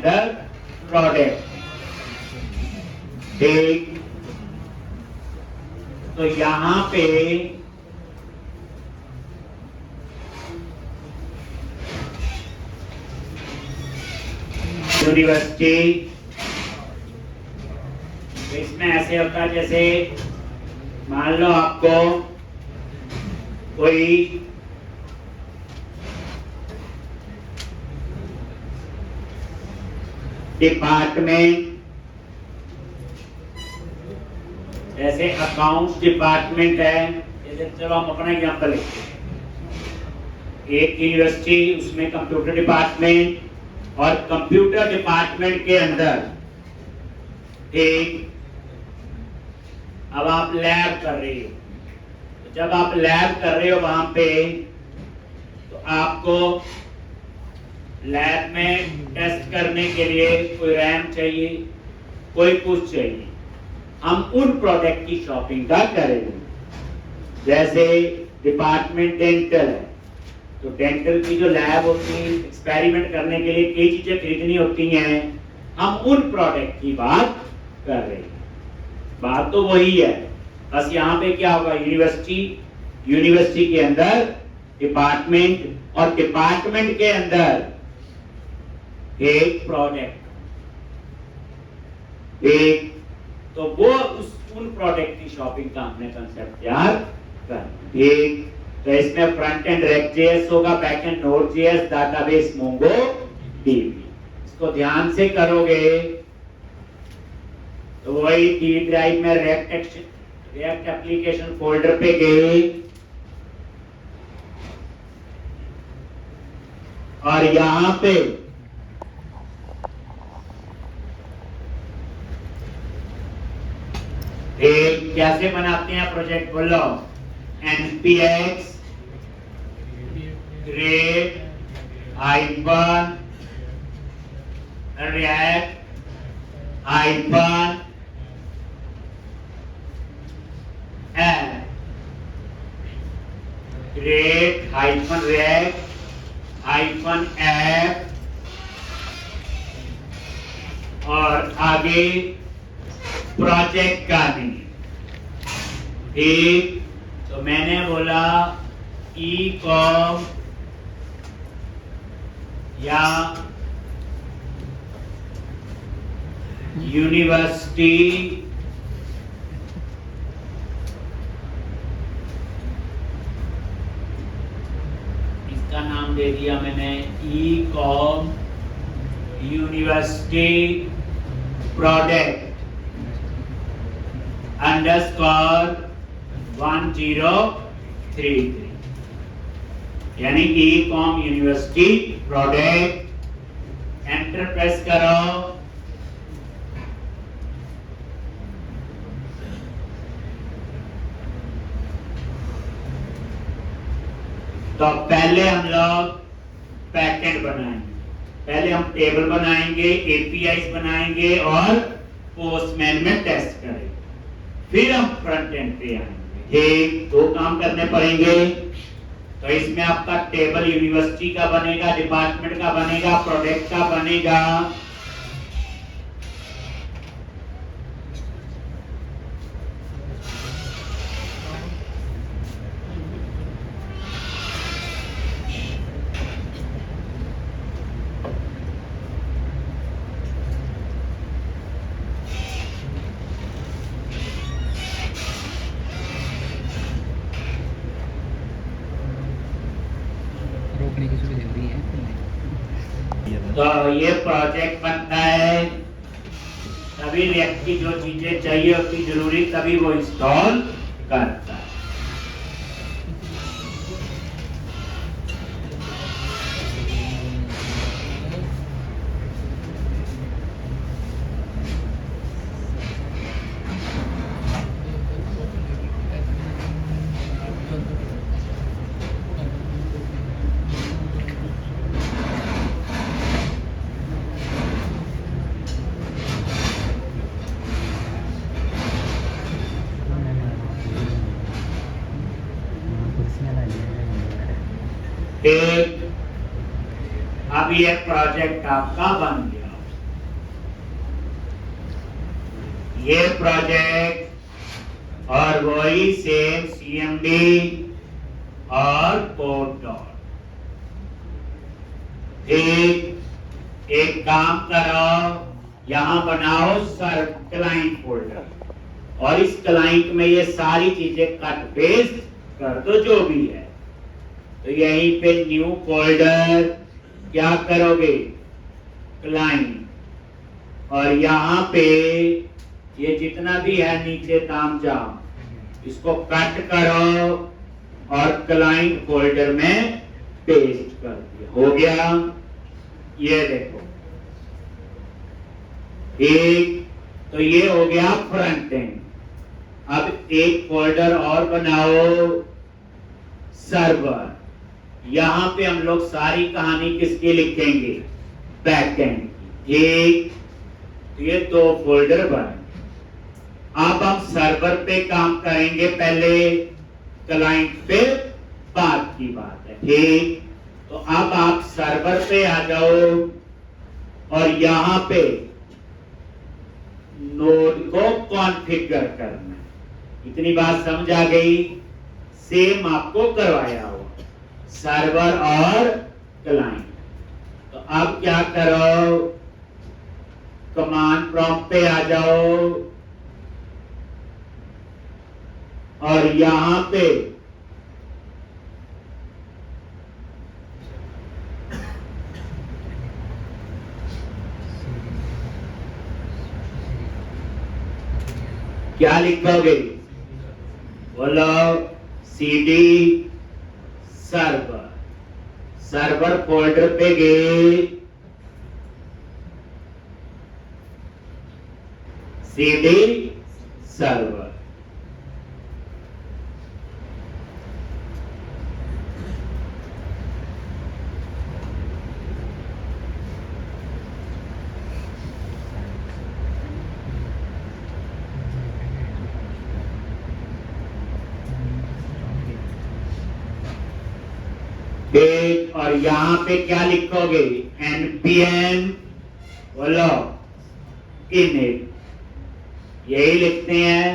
Product. ठीक, तो यहां पे यूनिवर्सिटी, इसमें ऐसे होता है जैसे मान लो आपको कोई डिपार्टमेंट, जैसे अकाउंट्स डिपार्टमेंट है, जैसे चलो हम अपना एग्जांपल लेते हैं। एक यूनिवर्सिटी, उसमें कंप्यूटर डिपार्टमेंट, और कंप्यूटर डिपार्टमेंट के अंदर एक, अब आप लैब कर रहे हो। तो जब आप लैब कर रहे हो वहां पे, तो आपको लैब में टेस्ट करने के लिए कोई रैम चाहिए, कोई कुछ चाहिए। हम उन प्रोडक्ट की शॉपिंग का करेंगे। जैसे डिपार्टमेंट डेंटल है, तो डेंटल की जो लैब होती है, एक्सपेरिमेंट करने के लिए कई चीजें खरीदनी होती हैं, हम उन प्रोडक्ट की बात कर रहे हैं। बात तो वही है, बस यहाँ पे क्या होगा, यूनिवर्सिटी के अंदर डिपार्टमेंट, और डिपार्टमेंट के अंदर एक प्रोडक्ट, एक, तो वो उन प्रोडक्ट की शॉपिंग का हमने कंसेप्ट तैयार कर। ठीक, तो इसमें फ्रंट एंड रेक्ट.js होगा, back and Node.js, database MongoDB. इसको ध्यान से करोगे तो वही डी ड्राइव में रिएक्ट एप्लीकेशन फोल्डर पे गए, और यहां पे एक कैसे बनाते हैं प्रोजेक्ट, बोलो, npx create hyphen react hyphen app, create hyphen react hyphen app, और आगे प्रोजेक्ट का नहीं। ठीक, तो मैंने बोला ई-कॉम या यूनिवर्सिटी इसका नाम दे दिया मैंने ई-कॉम यूनिवर्सिटी प्रोडक्ट _1033, यानी e-com university product. Enter press करो, तो पहले हम लोग पैकेट बनाएंगे। पहले हम टेबल बनाएंगे, एपीआई बनाएंगे और पोस्टमैन में टेस्ट करेंगे, फिर हम फ्रंट एंड पे आएंगे। ठीक, दो काम करने पड़ेंगे। तो इसमें आपका टेबल यूनिवर्सिटी का बनेगा, डिपार्टमेंट का बनेगा, प्रोडक्ट का बनेगा। रोकने की सुविधा दी है। तो ये प्रोजेक्ट बनता है, तभी रिएक्ट की जो चीजें चाहिए होती जरूरी, तभी वो इंस्टॉल करता है। एक, अब ये प्रोजेक्ट आपका बन गया। ये प्रोजेक्ट और वही सेम सीएमडी और कोड डॉट। ठीक, एक काम करो, यहां बनाओ सर क्लाइंट फोल्डर और इस क्लाइंट में ये सारी चीजें कट पेस्ट कर दो जो भी है। तो यहीं पे न्यू फोल्डर क्या करोगे, क्लाइंट, और यहाँ पे ये जितना भी है नीचे तामझाम इसको कट करो और क्लाइंट फोल्डर में पेस्ट कर दिया। हो गया, ये देखो। एक तो ये हो गया फ्रंट एंड। अब एक फोल्डर और बनाओ, सर्वर। यहां पे हम लोग सारी कहानी किसकी लिखेंगे, बैक एंड की। ठीक, तो ये दो फोल्डर बने। अब हम सर्वर पे काम करेंगे, पहले क्लाइंट पे बाद की बात है। ठीक, तो अब आप सर्वर पे आ जाओ और यहां पे नोड को कॉन्फ़िगर करना है। इतनी बात समझ आ गई? सेम आपको करवाया हो सर्वर और क्लाइंट। तो अब क्या करो, कमांड प्रॉम्प्ट पे आ जाओ और यहां पे क्या लिखोगे, बोलो, सीडी सर्वर। सर्वर फोल्डर पे गए, सीडी सर्वर। ठीक, और यहां पे क्या लिखोगे, npm, बोलो, init। यही लिखते हैं।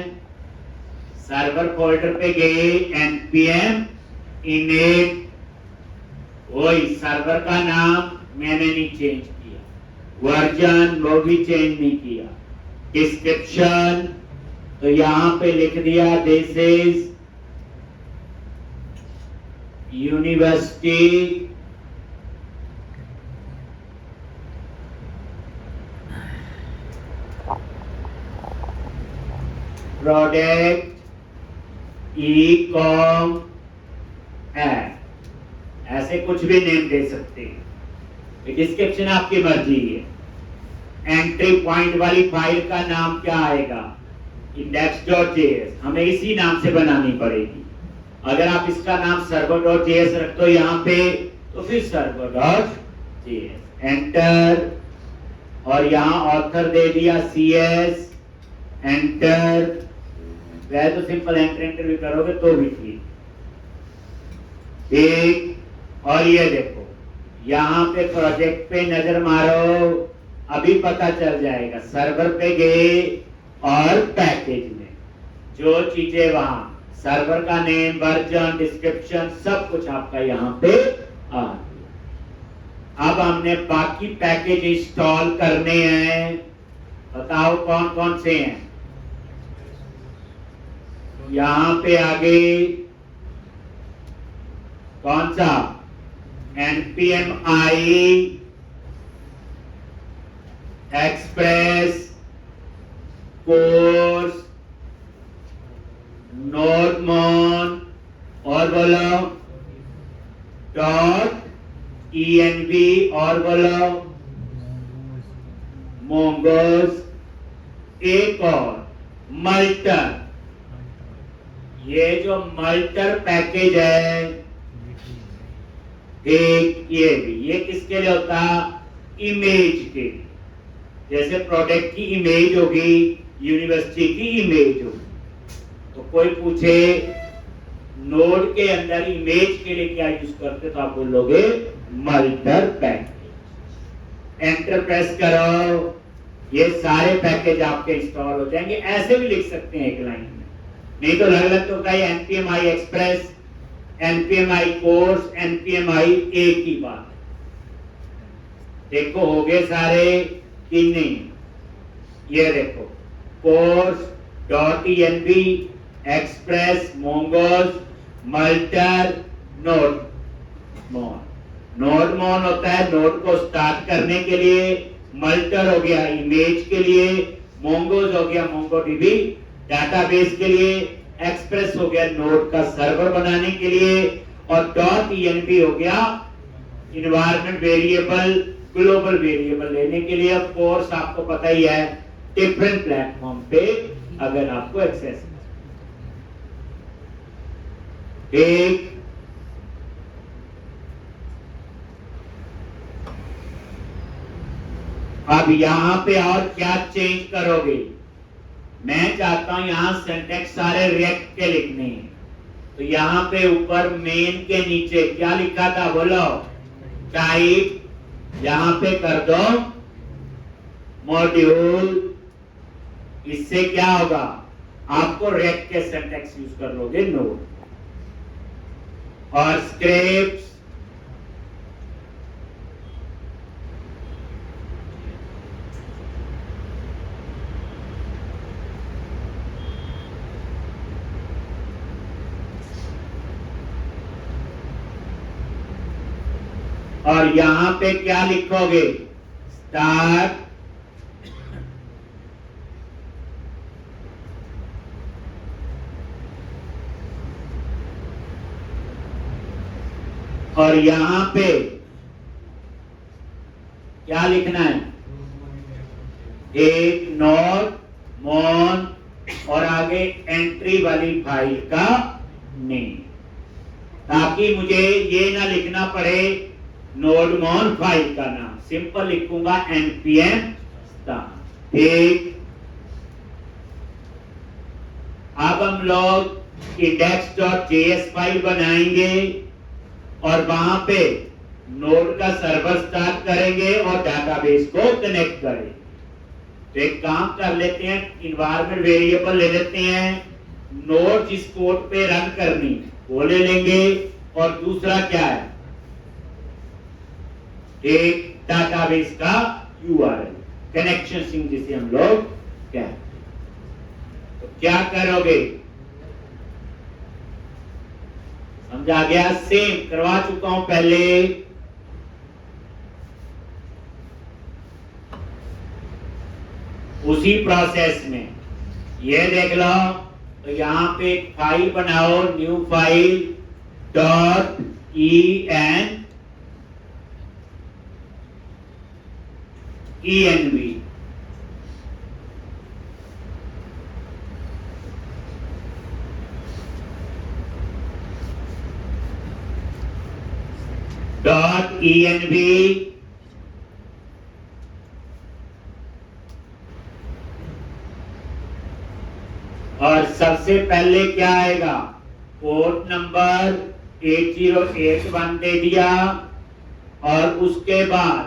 सर्वर फोल्डर पे गए, npm init, वही सर्वर का नाम मैंने नहीं चेंज किया, वर्जन वो भी चेंज नहीं किया। डिस्क्रिप्शन तो यहां पे लिख दिया, this is university product e-com app, ऐसे कुछ भी नेम दे सकते हैं। डिस्क्रिप्शन आपकी मर्जी है। एंट्री पॉइंट वाली फाइल का नाम क्या आएगा, index.js, हमें इसी नाम से बनानी पड़ेगी। अगर आप इसका नाम server.js रख दो यहाँ पे, तो फिर server.js एंटर, और यहाँ ऑथर दे दिया CS एंटर। वह तो सिंपल एंटर भी करोगे तो भी ठीक। ठीक, और ये देखो यहाँ पे प्रोजेक्ट पे नजर मारो, अभी पता चल जाएगा। सर्वर पे गए और पैकेज में जो चीजें वहां, सर्वर का नेम, वर्जन, डिस्क्रिप्शन, सब कुछ आपका यहाँ पे आ गया। अब हमने बाकी पैकेज इंस्टॉल करने हैं, बताओ कौन कौन से हैं। यहाँ पे आगे कौन सा, npm i, एक्सप्रेस, कोर्स, नोडमोन, और बोलो .env, और बोलो मोंगोस, एक और मल्टर। ये जो मल्टर पैकेज है, एक ये भी, ये किसके लिए होता, इमेज के लिए। जैसे प्रोडक्ट की इमेज होगी, यूनिवर्सिटी की इमेज होगी। तो कोई पूछे नोड के अंदर इमेज के लिए क्या यूज करते, तो आप बोलोगे मल्टर पैकेज। एंटर प्रेस करो, ये सारे पैकेज आपके इंस्टॉल हो जाएंगे। ऐसे भी लिख सकते हैं एक लाइन में, नहीं तो अलग अलग तो कहीं एनपीएमआई एक्सप्रेस, एनपीएमआई कोर्स, एनपीएमआई एक ही बात। देखो हो गए सारे कि नहीं? ये देखो course dot env, express, mongoose, multer, nodemon. Nodemon होता है नोड को स्टार्ट करने के लिए, मल्टर हो गया इमेज के लिए, मोंगोज हो गया मोंगोडीबी डाटाबेस के लिए, एक्सप्रेस हो गया नोड का सर्वर बनाने के लिए, और डॉट env हो गया इन्वायरमेंट वेरिएबल, ग्लोबल वेरिएबल लेने के लिए। ऑफ कोर्स आपको पता ही है डिफरेंट प्लेटफॉर्म पे अगर आपको एक्सेस है। एक अब यहां पे और क्या चेंज करोगे? मैं चाहता हूं यहां सिंटैक्स सारे रिएक्ट के लिखने हैं, तो यहां पे ऊपर मेन के नीचे क्या लिखा था बोलो? टाइप, यहां पे कर दो मॉड्यूल। इससे क्या होगा? आपको रिएक्ट के सिंटैक्स यूज कर लोगे नोड। और स्क्रिप्ट्स, और यहां पे क्या लिखोगे? स्टार्ट, और यहां पे क्या लिखना है? एक नोड मोन और आगे एंट्री वाली फाइल का नेम, ताकि मुझे ये ना लिखना पड़े नोड मोन फाइल का नाम, सिंपल लिखूंगा npm स्टार्ट। ठीक, अब हम लोग index.js फाइल बनाएंगे और वहां पे नोड का सर्वर स्टार्ट करेंगे और डाटाबेस को कनेक्ट करेंगे। तो एक काम कर लेते हैं, इन्वायरमेंट वेरिएबल ले लेते हैं, नोड जिस कोड पे रन करनी वो ले लेंगे, और दूसरा क्या है? एक डाटाबेस का यूआरएल, कनेक्शन स्ट्रिंग जिसे हम लोग कहते हैं। तो क्या करोगे? समझा गया? सेम करवा चुका हूं पहले। उसी प्रोसेस में ये देख लो, तो यहां पे एक फाइल बनाओ, new file dot env, dot env, और सबसे पहले क्या आएगा? पोर्ट नंबर 8081 दे दिया, और उसके बाद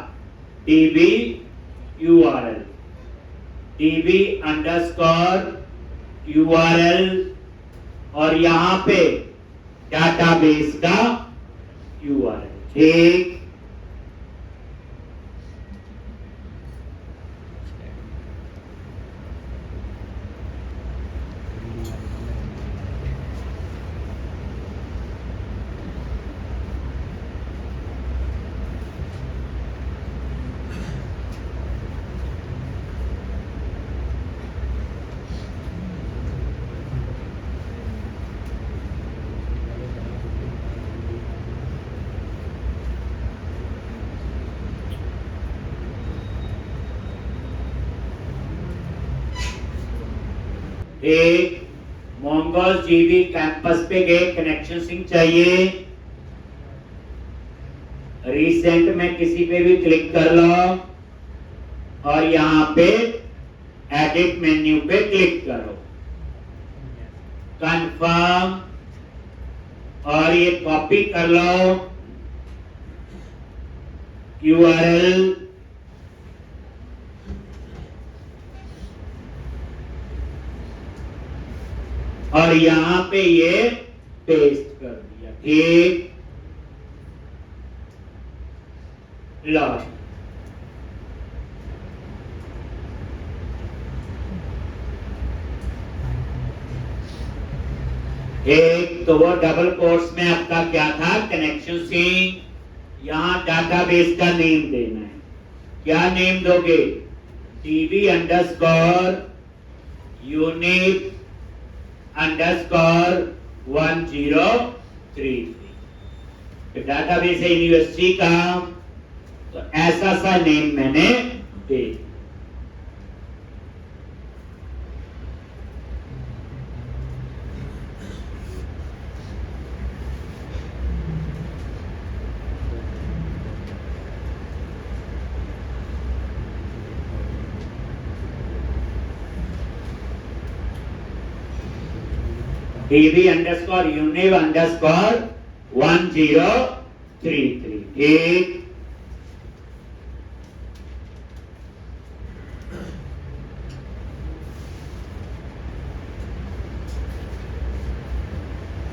db url, db underscore url, और यहां पे डाटाबेस का url। ठीक, एक मोंगोस जीबी कैंपस पे गए, कनेक्शन स्ट्रिंग चाहिए, रिसेंट में किसी पे भी क्लिक कर लो, और यहां पे एडिट मेन्यू पे क्लिक करो, कंफर्म, और ये कॉपी कर लो यूआरएल, और यहां पे ये पेस्ट कर दिया। ठीक, लो एक तो वो डबल कोट्स में आपका क्या था, कनेक्शन सिंक। यहां डाटाबेस का नेम देना है। क्या नेम दोगे? DB underscore unique underscore 1033। Database है यूनिवर्सिटी का, तो ऐसा सा नेम मैंने दे दिया। DB underscore univ underscore 1033। ठीक,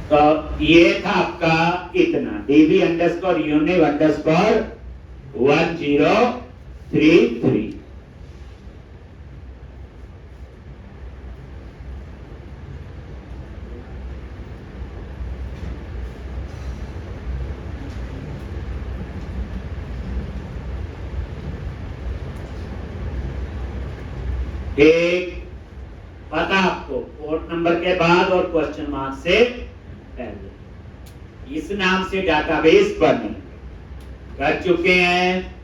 तो ये था आपका इतना, DB अंडरस्कोर यूनिव अंडरस्कोर 1033। एक पता आपको पोर्ट नंबर के बाद और क्वेश्चन मार्क से पहले। इस नाम से डाटाबेस बने कर चुके हैं।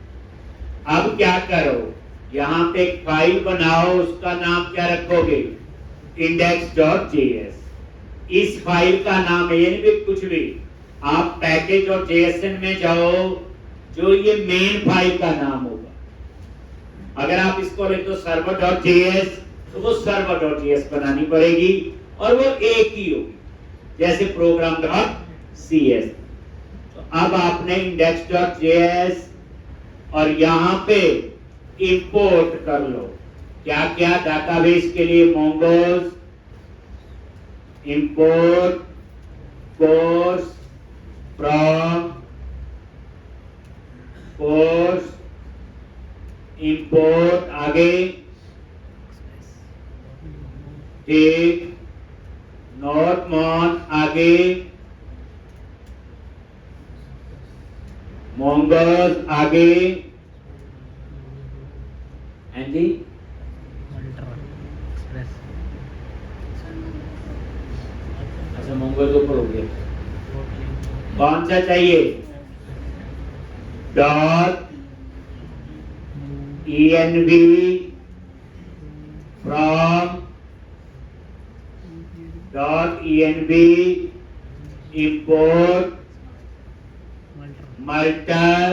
अब क्या करो, यहां पे एक फाइल बनाओ, उसका नाम क्या रखोगे? index.js। इस फाइल का नाम है, ये नहीं भी कुछ भी, आप पैकेज और JSON में जाओ, जो ये मेन फाइल का नाम होगा। अगर आप इसको ले तो server.js, तो वो server.js बनानी पड़ेगी और वो एक ही होगी, जैसे program.cs। तो अब आपने index.js और यहां पे इंपोर्ट कर लो क्या क्या डाटाबेस के लिए, mongoose import course from course import आगे। ठीक, नोटमॉन आगे, mongoose आगे, हैं जी? अच्छा, mongoose ऊपर हो गया। कौन सा चाहिए? Dot env from .env import multer।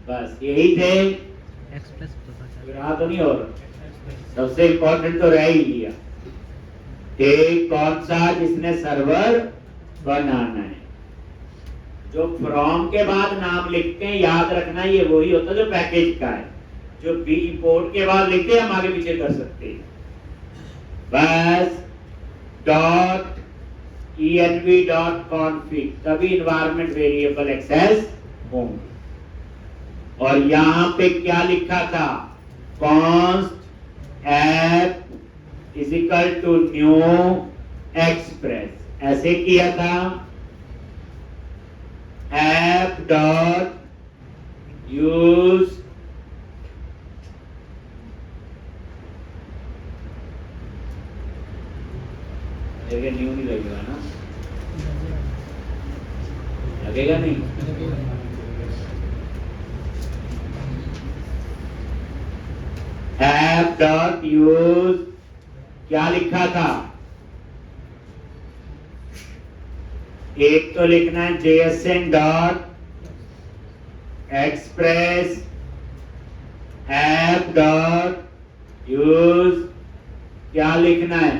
बस यही थे। रहा तो नहीं, और सबसे इंपॉर्टेंट तो रह ही लिया। ठीक, कौन सा? जिसने सर्वर बनाना है। जो फ्रॉम के बाद नाम लिखते हैं, याद रखना ये वही होता है जो पैकेज का है। जो बी इंपोर्ट के बाद लिखते हैं, हम आगे पीछे कर सकते हैं। बस डॉट env.config, तभी इन्वायरमेंट वेरिएबल एक्सेस होंगे। और यहां पे क्या लिखा था? const app is equal to new express, ऐसे किया था। app dot use न्यू नहीं लगेगा ना? लगेगा नहीं? app dot use क्या लिखा था? एक तो लिखना है JSON dot express app dot use क्या लिखना है?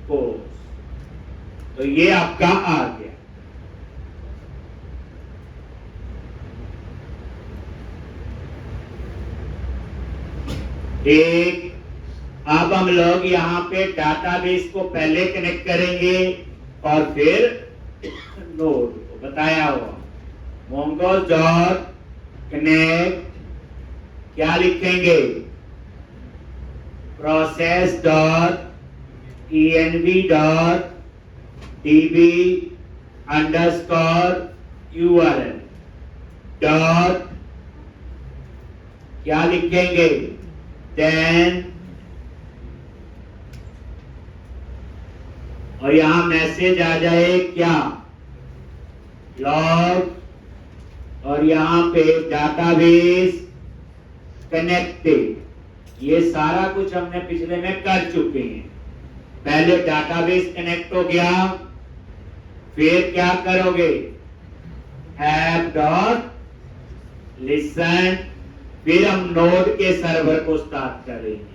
कोर्स। तो ये आपका आ गया। एक अब हम लोग यहाँ पे डाटाबेस को पहले कनेक्ट करेंगे और फिर नोड को बताया हुआ mongoose डॉट कनेक्ट क्या लिखेंगे process dot env dot db underscore url dot क्या लिखेंगे देन और यहां मैसेज आ जाए क्या लॉग और यहां पे डाटाबेस कनेक्टेड। ये सारा कुछ हमने पिछले में कर चुके हैं। पहले डाटाबेस कनेक्ट हो गया, फिर क्या करोगे ऐप डॉट लिसन, फिर हम नोड के सर्वर को स्टार्ट करेंगे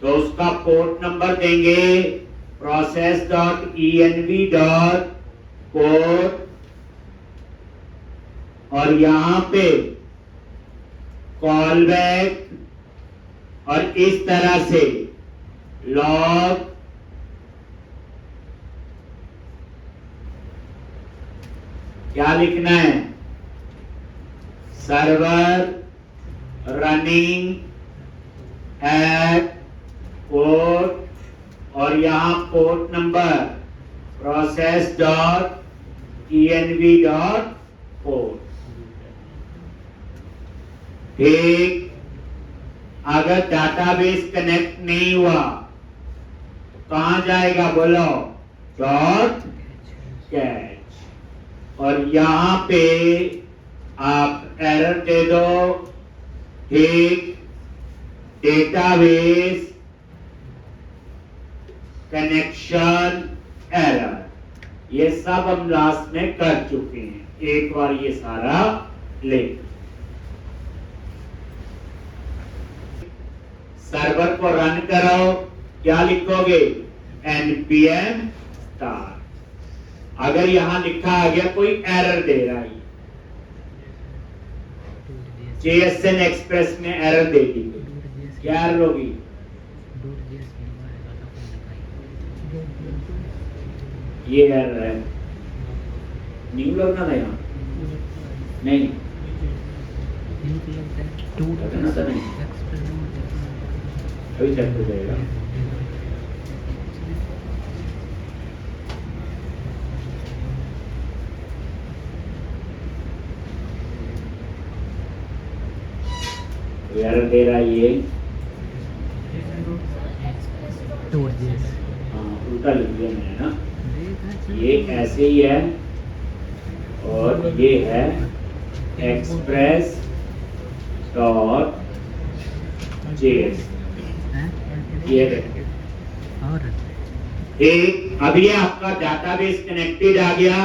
तो उसका पोर्ट नंबर देंगे process dot env dot port और यहां पे कॉल बैक और इस तरह से लॉग क्या लिखना है सर्वर रनिंग एट पोर्ट और यहां port number process dot env dot port. ठीक, अगर डाटाबेस कनेक्ट नहीं हुआ तो कहां जाएगा बोलो डॉट कैच और यहां पे आप एरर दे दो ठीक डेटाबेस कनेक्शन एरर। ये सब हम लास्ट में कर चुके हैं। एक बार ये सारा ले सर्वर को रन करो, क्या लिखोगे npm स्टार्ट। अगर यहां लिखा आ गया कोई एरर दे रहा है JSN एक्सप्रेस में एरर दे दी क्या एरर होगी ये एरर है न्यू लगना था यहाँ नहीं लगना था नहीं अभी चेक हो जाएगा। एरर दे रहा है ये उल्टा लिख दिया मैंने ना, ये ऐसे ही है और ये है एक्सप्रेस डॉट जेएस ये एक। अब ये आपका डाटाबेस कनेक्टेड आ गया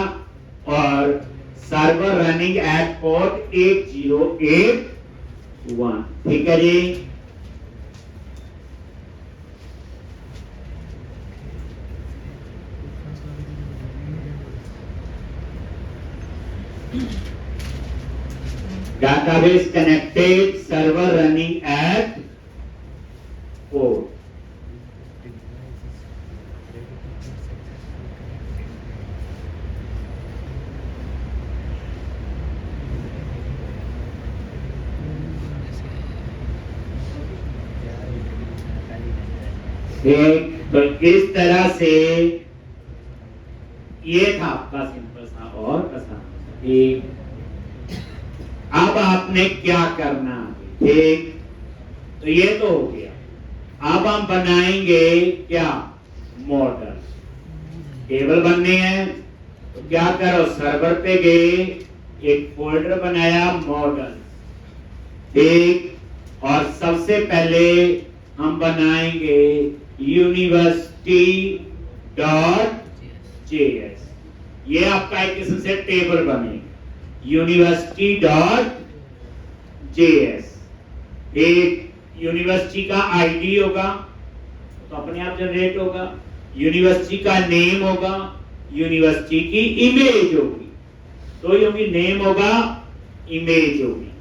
और सर्वर रनिंग एट पोर्ट 8081 ठीक है जी। Database connected, server running at port. तो इस तरह से ये था आपका सिंपल सा और आसान। एक अब आपने क्या करना है ठीक, तो ये तो हो गया। अब हम बनाएंगे क्या मॉडल, टेबल बनने हैं तो क्या करो सर्वर पे गए एक फोल्डर बनाया मॉडल ठीक, और सबसे पहले हम बनाएंगे यूनिवर्सिटी डॉट जेएस। ये आपका एक किस्म से टेबल बनेगा यूनिवर्सिटी डॉट जेएस। एक यूनिवर्सिटी का आईडी होगा तो अपने आप जनरेट होगा, यूनिवर्सिटी का नेम होगा, यूनिवर्सिटी की इमेज होगी, तो ये होगी नेम होगा इमेज होगी।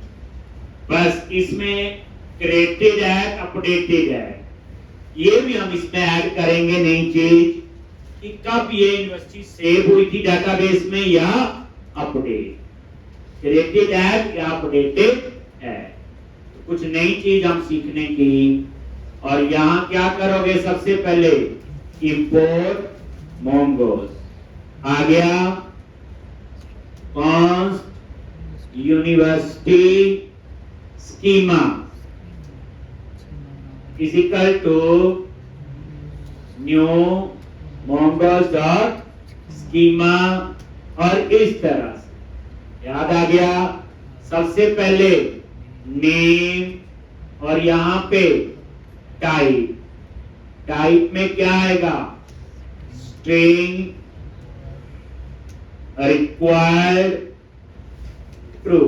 बस इसमें क्रिएटेड है अपडेटेड है ये भी हम इसमें ऐड करेंगे नई चीज कि कब ये यूनिवर्सिटी सेव हुई थी डेटाबेस में या अपडेट, क्रिएटेड एड या अपडेटेड एड। तो कुछ नई चीज हम सीखने की। और यहां क्या करोगे, सबसे पहले इंपोर्ट मोंगोस आ गया, const university schema is equal to new mongoose dot schema। और इस तरह से याद आ गया, सबसे पहले नेम और यहां पे टाइप, टाइप में क्या आएगा, स्ट्रिंग, रिक्वायर्ड, ट्रू।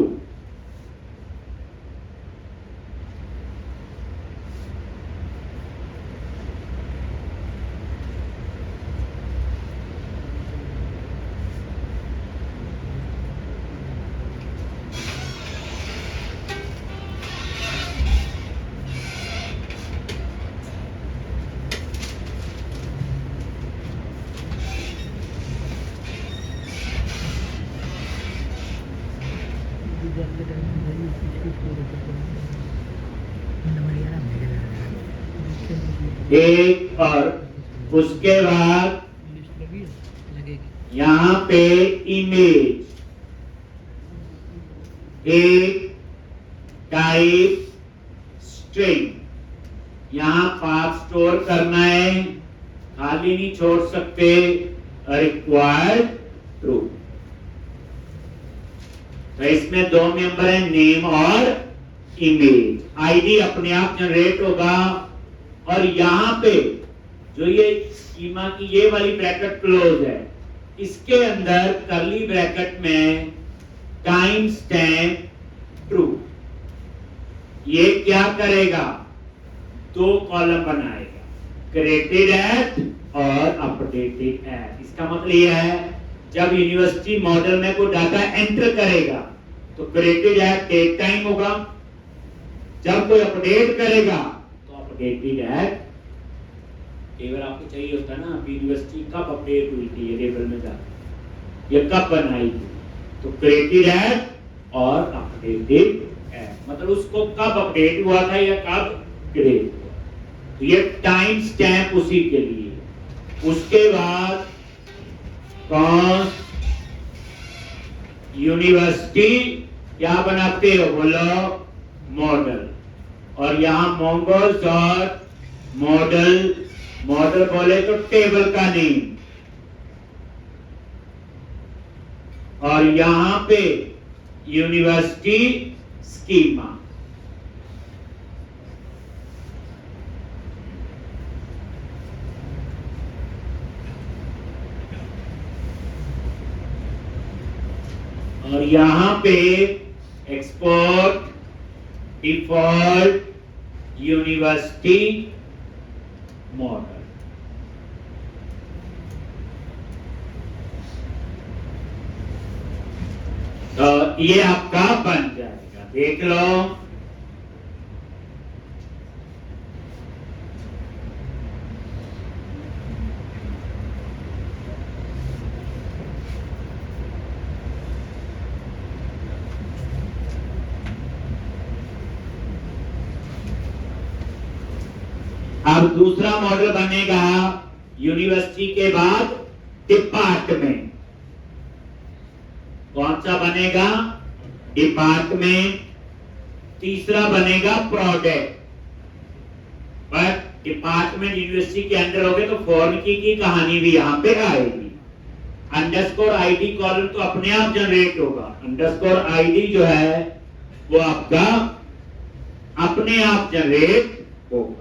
एक और उसके बाद यहां पे इमेज, एक टाइप स्ट्रिंग, यहां पाथ स्टोर करना है, खाली नहीं छोड़ सकते, रिक्वायर्ड ट्रू। तो इसमें दो मेंबर हैं, नेम और इमेज। आईडी अपने आप जनरेट होगा और यहां पे जो ये स्कीमा की ये वाली ब्रैकेट क्लोज है, इसके अंदर कर्ली ब्रैकेट में टाइम स्टैम्प ट्रू। ये क्या करेगा, दो कॉलम बनाएगा, क्रिएटेड एट और अपडेटेड एट। इसका मतलब यह है जब यूनिवर्सिटी मॉडल में कोई डाटा एंटर करेगा तो क्रिएटेड एट डेट टाइम होगा, जब कोई अपडेट करेगा तो अपडेटेड एट। टेबल आपको चाहिए होता है ना, यूनिवर्सिटी कब अपडेट हुई थी, ये टेबल में जा, ये कब बनाई थी, तो क्रिएटेड एट और अपडेटेड एट, मतलब उसको कब अपडेट हुआ था या कब क्रिएट हुआ, तो ये टाइम स्टैम्प उसी के लिए। उसके बाद कौन यूनिवर्सिटी क्या बनाते हो, बोलो मॉडल, और यहां मोंगोस डॉट मॉडल, मॉडल बोले तो टेबल का नेम, और यहां पे यूनिवर्सिटी स्कीमा। और यहां पे एक्सपोर्ट डिफॉल्ट यूनिवर्सिटी मॉडल। तो ये आपका बन जाएगा, देख लो। अब दूसरा मॉडल बनेगा यूनिवर्सिटी के बाद डिपार्टमेंट। कौन सा बनेगा, डिपार्टमेंट। तीसरा बनेगा प्रोडक्ट, बट डिपार्टमेंट यूनिवर्सिटी के अंदर हो गए तो फॉर्म की कहानी भी यहां पे आएगी। अंडरस्कोर आईडी कॉलम तो अपने आप जनरेट होगा, अंडरस्कोर आईडी जो है वो आपका अपने आप जनरेट होगा।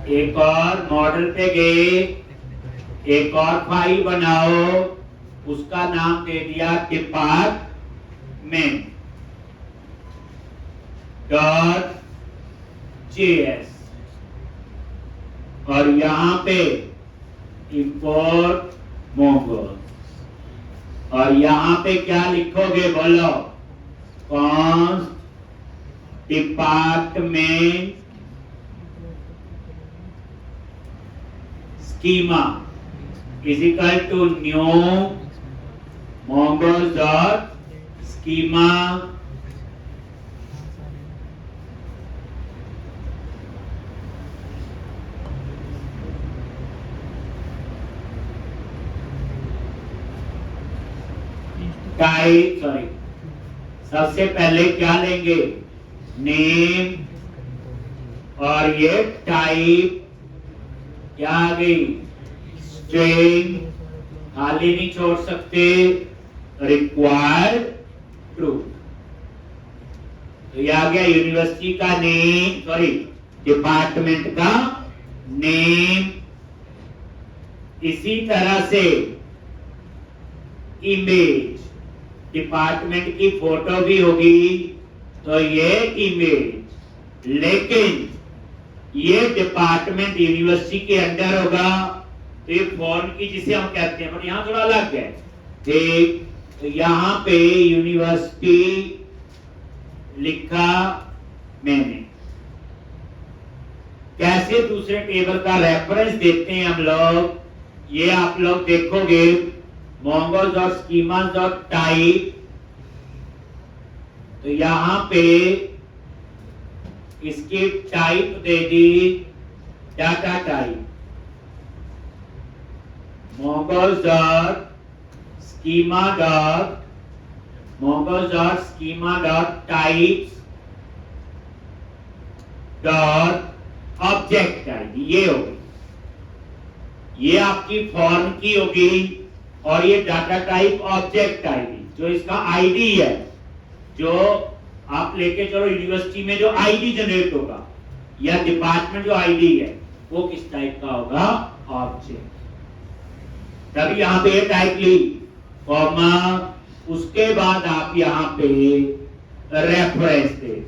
एक और मॉडल पे गए, एक और फाइल बनाओ, उसका नाम दे दिया डिपार्टमेंट .js और यहां पे इंपोर्ट मोंगोस और यहां पे क्या लिखोगे बोलो, const department schema is equal to new mongoose dot schema type, sorry सबसे पहले क्या लेंगे, नेम और ये टाइप क्या आ गई, स्ट्रिंग, खाली नहीं छोड़ सकते, रिक्वायर्ड ट्रू। तो ये आ गया यूनिवर्सिटी का नेम, सॉरी डिपार्टमेंट का नेम। इसी तरह से इमेज, डिपार्टमेंट की फोटो भी होगी तो ये इमेज, लेकिन ये डिपार्टमेंट यूनिवर्सिटी के अंडर होगा तो ये फॉर्म की जिसे हम कहते हैं, पर यहां थोड़ा अलग है। ठीक, तो यहां पे यूनिवर्सिटी लिखा मैंने। कैसे दूसरे टेबल का रेफरेंस देते हैं हम लोग, ये आप लोग देखोगे, mongoose.schemas.type, तो यहां पे इसकी type they the data type, mongoose.schema.types.object type, ये होगी, ये आपकी फॉर्म की होगी और ये डाटा टाइप ऑब्जेक्ट आईडी, जो इसका आईडी है, जो आप लेके चलो यूनिवर्सिटी में जो आईडी जनरेट होगा या डिपार्टमेंट जो आईडी है वो किस टाइप का होगा, ऑब्जेक्ट। तब यहां पे टाइप ली कॉमा, उसके बाद आप यहां पे रेफरेंस दे,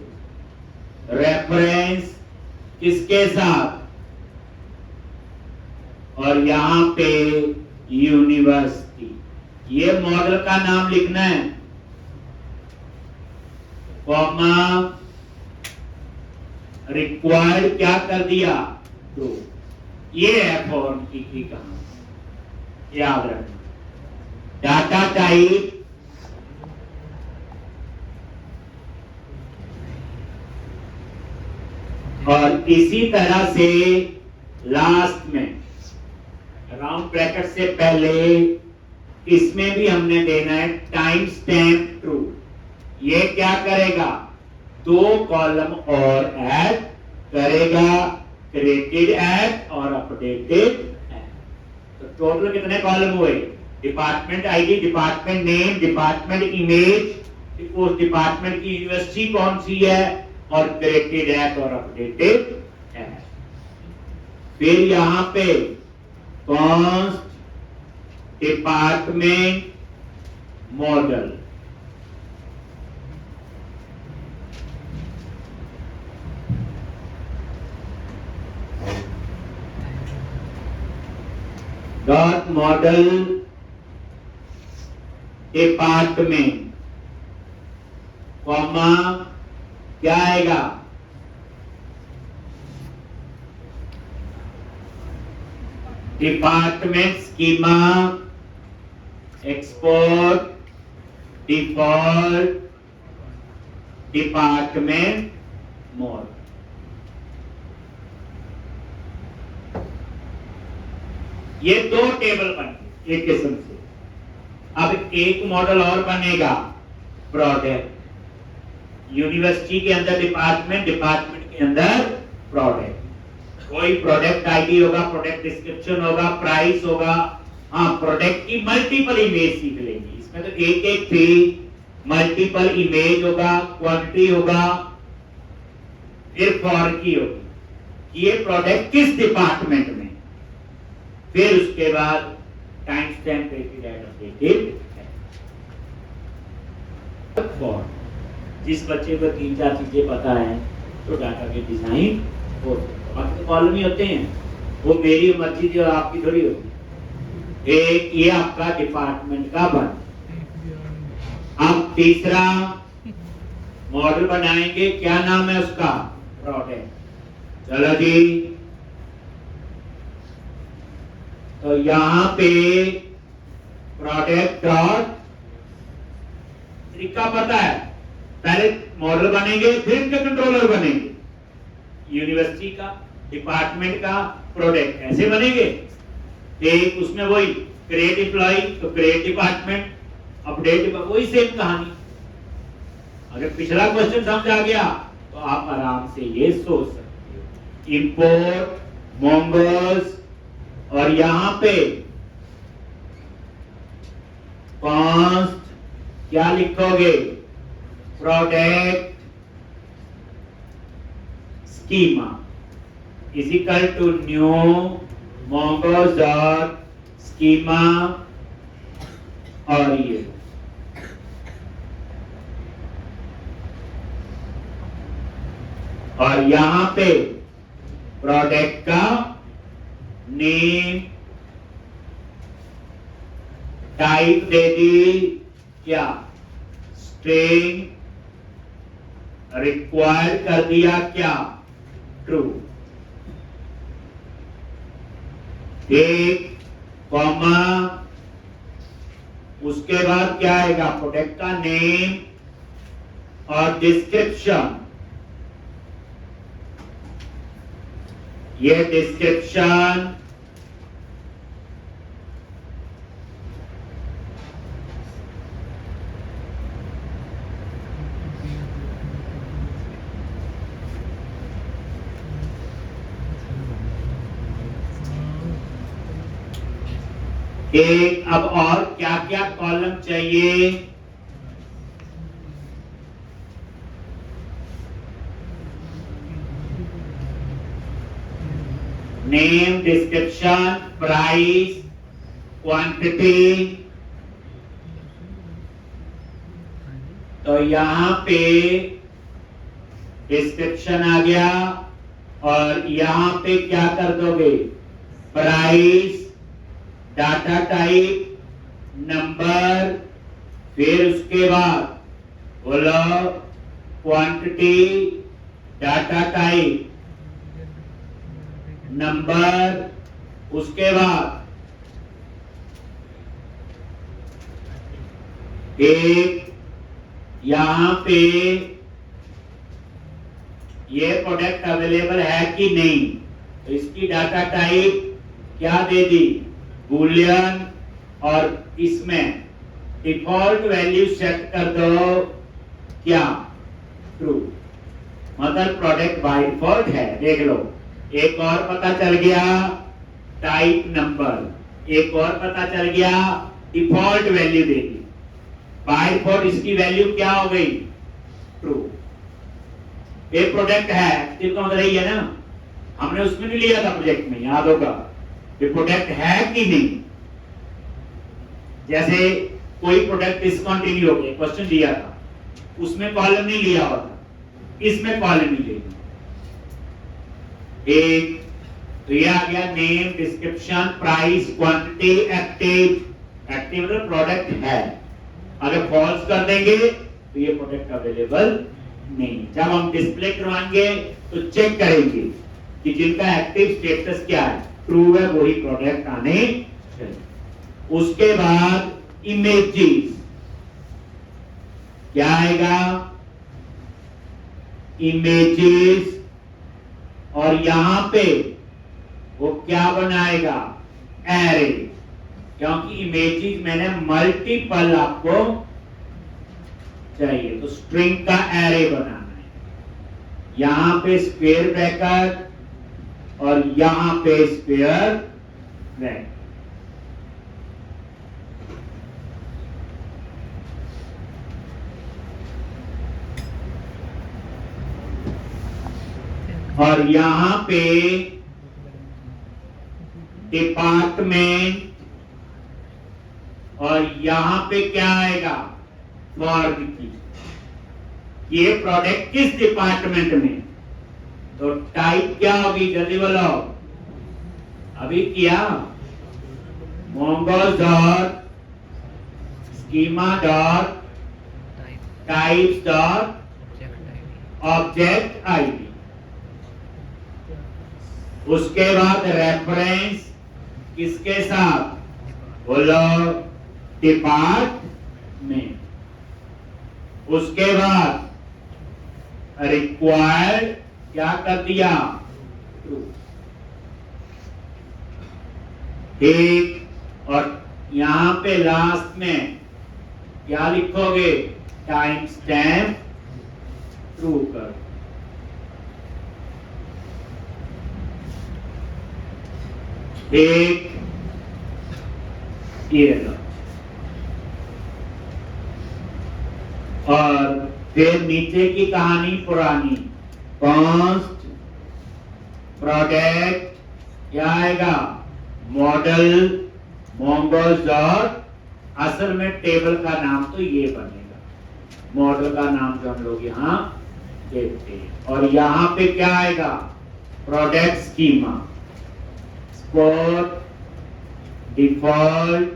रेफरेंस किसके साथ, और यहां पे यूनिवर्सिटी, ये मॉडल का नाम लिखना है, कॉमा रिक्वायर्ड क्या कर दिया, ट्रू। ये है फॉर्म की कहानी, याद रखना। डाटा टाइप और इसी तरह से लास्ट में राउंड ब्रैकेट से पहले इसमें भी हमने देना है टाइम स्टैम्प ट्रू। ये क्या करेगा, 2 कॉलम और ऐड करेगा, क्रिएटेड ऐड और अपडेटेड ऐड। तो टोटल कितने कॉलम हुए, department ID, department name, department image, उस डिपार्टमेंट की यूनिवर्सिटी कौन सी है, और क्रिएटेड ऐड और अपडेटेड ऐड। फिर यहां पे const department model, dot model department, comma क्या आएगा, department schema export default department mode. ये 2 टेबल बन गए एक किस्म से। अब एक मॉडल और बनेगा, प्रोडक्ट, यूनिवर्सिटी के अंदर डिपार्टमेंट, डिपार्टमेंट के अंदर प्रोडक्ट। कोई प्रोडक्ट आईडी होगा, प्रोडक्ट डिस्क्रिप्शन होगा, प्राइस होगा। हाँ, प्रोडक्ट की मल्टीपल इमेज सीख लेंगे, इसमें तो एक थी, मल्टीपल इमेज होगा, क्वांटिटी होगा, फिर फॉर की होगी, कि ये प्रोडक्ट किस डिपार्टमेंट में, फिर उसके बाद टाइम स्टैम्प डेटेड है। जिस बच्चे को 3-4 चीजें पता है तो डाटा के डिजाइन हो, बाकी कॉलम ही होते हैं, वो मेरी मर्जी थी और आपकी थोड़ी होती। एक ये आपका डिपार्टमेंट का बन। अब तीसरा मॉडल बनाएंगे, क्या नाम है उसका, प्रोडक्ट। चलो जी, तो यहां पे प्रोडक्ट डॉट, तरीका पता है, पहले मॉडल बनेंगे फिर इनके कंट्रोलर बनेंगे। यूनिवर्सिटी का, डिपार्टमेंट का, प्रोडक्ट ऐसे बनेंगे। एक उसमें वही क्रिएट एम्प्लॉय, तो क्रिएट डिपार्टमेंट, अपडेट, वही सेम कहानी। अगर पिछला क्वेश्चन समझ आ गया तो आप आराम से ये सोच सकते हो। इंपोर्ट मोंगोस, और यहां पे कॉन्स्ट क्या लिखोगे, product schema is equal to new mongoose dot schema, और ये और यहां पे प्रोडक्ट का नेम, टाइप दे दी क्या, स्ट्रिंग, रिक्वायर्ड कर दिया क्या, ट्रू। एक कॉमा, उसके बाद क्या आएगा, प्रोडक्ट का नेम और डिस्क्रिप्शन। ये डिस्क्रिप्शन एक, अब और क्या क्या कॉलम चाहिए, नेम, डिस्क्रिप्शन, प्राइस, क्वांटिटी। तो यहां पे डिस्क्रिप्शन आ गया, और यहां पे क्या कर दोगे, प्राइस, डाटा टाइप, नंबर, फिर उसके बाद बोलो क्वांटिटी, डाटा टाइप, नंबर, उसके बाद एक यहां पे ये प्रोडक्ट अवेलेबल है कि नहीं, तो इसकी डाटा टाइप क्या दे दी, बूलियन, और इसमें डिफॉल्ट वैल्यू सेट कर दो क्या, ट्रू। मतलब प्रोडक्ट बाय डिफॉल्ट है, देख लो। एक और पता चल गया, टाइप नंबर, एक और पता चल गया, default value they the. By default इसकी वैल्यू क्या हो गई, ट्रू। एक प्रोडक्ट है, एक्टिव का मतलब यही है ना, हमने उसमें नहीं लिया था प्रोजेक्ट में, याद होगा, ये प्रोडक्ट है कि नहीं। जैसे कोई प्रोडक्ट डिसकंटिन्यू हो गया, क्वेश्चन दिया था, उसमें कॉलम नहीं लिया होता, इसमें कॉलम नहीं लेगा। एक तो ये आ गया name, description, price, quantity, active. Active मतलब प्रोडक्ट है, अगर फॉल्स कर देंगे तो ये प्रोडक्ट अवेलेबल नहीं। जब हम डिस्प्ले करवाएंगे तो चेक करेंगे कि जिनका एक्टिव स्टेटस क्या है, ट्रू है, वही प्रोडक्ट आने चाहिए। उसके बाद इमेजेस क्या आएगा, इमेजेस, और यहां पे वो क्या बनाएगा, एरे, क्योंकि इमेजेस मैंने मल्टीपल आपको चाहिए, तो स्ट्रिंग का एरे बनाना है। यहां पे स्क्वायर ब्रैकेट और यहां पे स्क्वायर ब्रैकेट। और यहां पे डिपार्टमेंट, और यहां पे क्या आएगा, फॉर की। ये प्रोडक्ट किस डिपार्टमेंट में, तो टाइप क्या होगी, जल्दी बोलो। अभी किया, mongoose dot schema dot types dot object ID. उसके बाद रेफरेंस किसके साथ, बोलो, डिपार्टमेंट। उसके बाद रिक्वायर्ड क्या कर दिया, ठीक। और यहां पे लास्ट में क्या लिखोगे, टाइम स्टैम्प ट्रू कर। एक ये लो। और फिर नीचे की कहानी पुरानी, कॉस्ट प्रोडक्ट क्या आएगा, मॉडल mongoose डॉट, असल में टेबल का नाम तो ये बनेगा, मॉडल का नाम जो हम लोग यहाँ देते हैं। और यहाँ पे क्या आएगा, प्रोडक्ट स्कीमा, स्पॉट, डिफॉल्ट,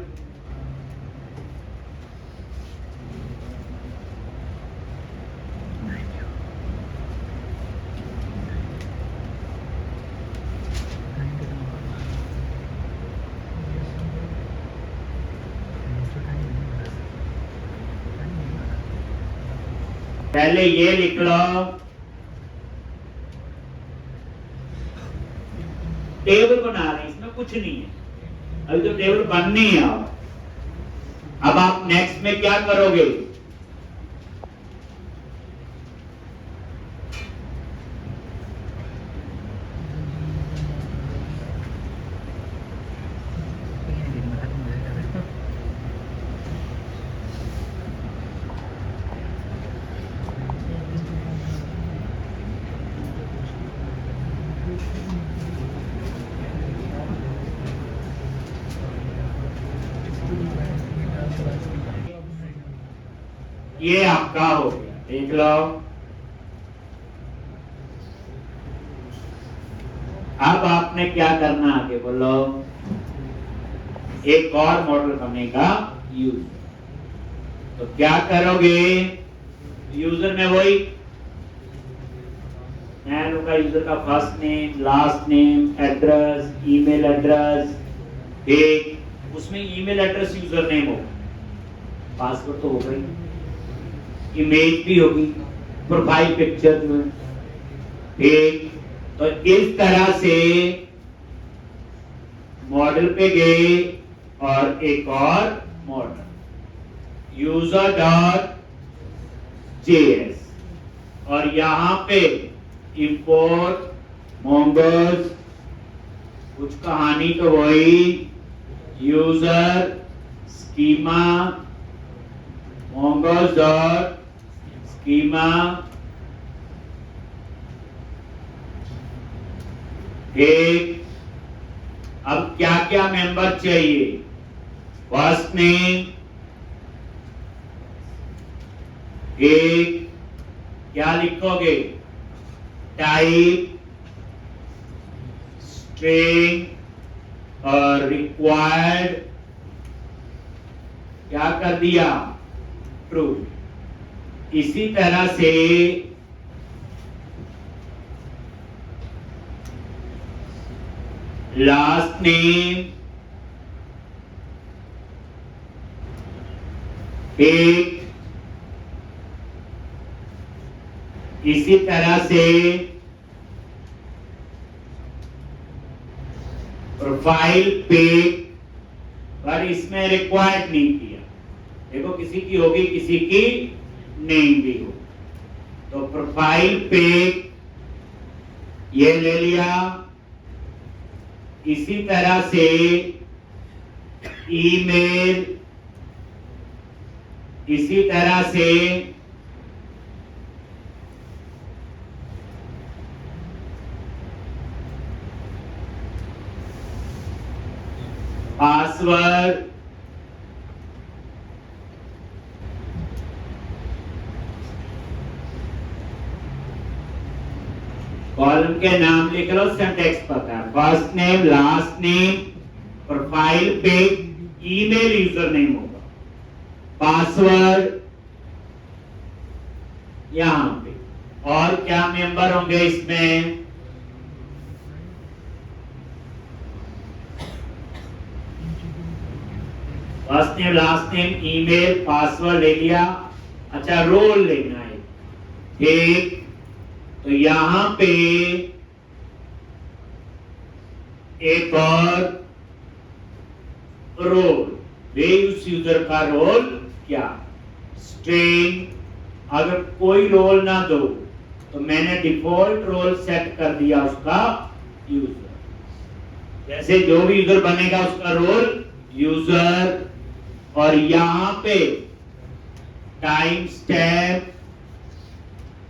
पहले ये लिख लो, टेबल बना रहे हैं, इसमें कुछ नहीं है, अभी तो टेबल बननी है। अब आप नेक्स्ट में क्या करोगे, ये आपका हो गया, देख लो। अब आपने क्या करना, आगे बोलो। एक और मॉडल बनेगा यूजर, तो क्या करोगे, यूजर में वही नैनो का यूजर का first name, last name, address, email address, एक उसमें ईमेल एड्रेस यूजर नेम होगा, पासवर्ड तो होगा ही, इमेज भी होगी, प्रोफाइल पिक्चर जो है, ठीक। तो इस तरह से मॉडल पे गए, और एक और मॉडल यूजर डॉट जेएस, और यहां पे इंपोर्ट mongoose, कुछ कहानी तो वही, user schema mongoose dot schema, एक। अब क्या क्या मेंबर चाहिए, फर्स्ट नेम, एक, क्या लिखोगे, टाइप, स्ट्रिंग, और रिक्वायर्ड क्या कर दिया, ट्रू। इसी तरह से लास्ट नेम, एक, इसी तरह से प्रोफाइल पिक, पर इसमें रिक्वायर्ड नहीं किया, देखो किसी की होगी किसी की नहीं भी हो, तो प्रोफाइल पिक ये ले लिया। इसी तरह से ईमेल, इसी तरह से पासवर्ड, कॉलम के नाम लिख लो, सिंटैक्स पता है, first name, last name, profile pic, email user name होगा, पासवर्ड यहां पे। और क्या मेंबर होंगे इसमें? First name, last name, email, password ले लिया। अच्छा, रोल लेना है, ठीक। तो यहां पे एक और रोल, उस यूजर का रोल क्या, स्ट्रिंग। अगर कोई रोल ना दो तो मैंने डिफॉल्ट रोल सेट कर दिया उसका यूजर, जैसे जो भी यूजर बनेगा उसका रोल यूजर। और यहां पे टाइम स्टैम्प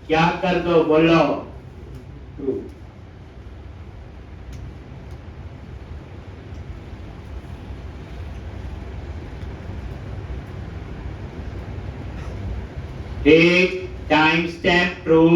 क्या कर दो, बोलो, ट्रू। एक time stamp true.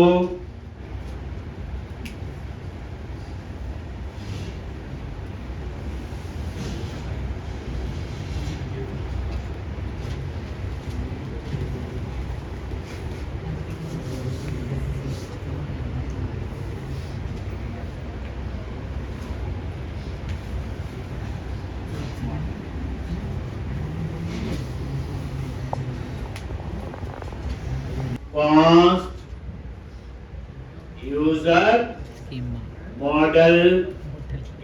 Const user schema model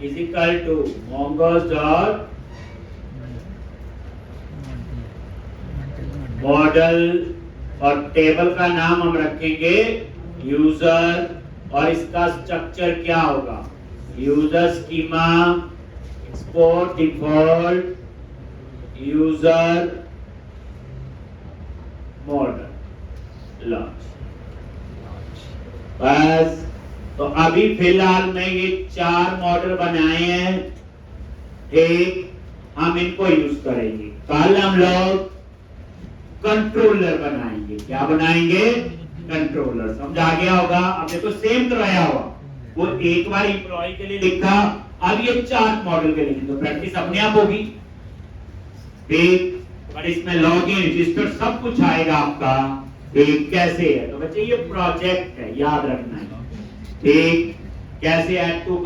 is equal to mongoose dot model, और टेबल का नाम हम रखेंगे यूजर, और इसका स्ट्रक्चर क्या होगा, user schema, export default, user model, launch. बस। तो अभी फिलहाल में ये 4 मॉडल बनाए हैं, ठीक। हम इनको यूज करेंगे। कल हम लोग कंट्रोलर बनाएंगे। क्या बनाएंगे? कंट्रोलर। समझ आ गया होगा? अब देखो सेम कराया हुआ, वो एक बार एम्प्लॉय के लिए लिखा, अब ये 4 मॉडल के लिए, तो प्रैक्टिस अपने आप होगी, ठीक। पर इसमें लॉगिन, रजिस्टर सब कुछ आएगा आपका, ठीक। कैसे है? तो बच्चे ये प्रोजेक्ट है, याद रखना है, ठीक। कैसे ऐड टू